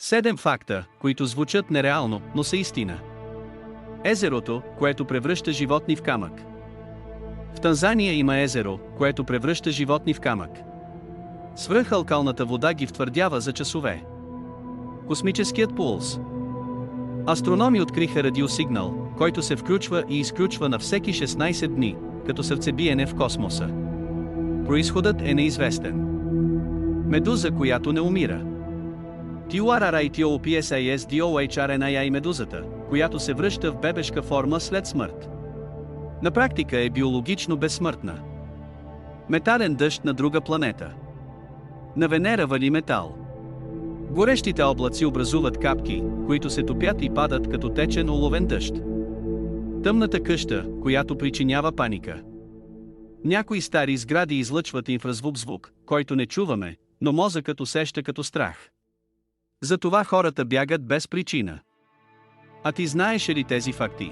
7 факта, които звучат нереално, но са истина. Езерото, което превръща животни в камък. В Танзания има езеро, което превръща животни в камък. Свръхалкалната вода ги втвърдява за часове. Космическият пулс. Астрономи откриха радиосигнал, който се включва и изключва на всеки 16 дни, като сърцебиене в космоса. Произходът е неизвестен. Медуза, която не умира. TURRITOPSISDOHRNIA и медузата, която се връща в бебешка форма след смърт. На практика е биологично безсмъртна. Метален дъжд на друга планета. На Венера вали метал. Горещите облаци образуват капки, които се топят и падат като течен оловен дъжд. Тъмната къща, която причинява паника. Някои стари сгради излъчват инфразвук, който не чуваме, но мозъкът усеща като страх. Затова хората бягат без причина. А ти знаеш ли тези факти?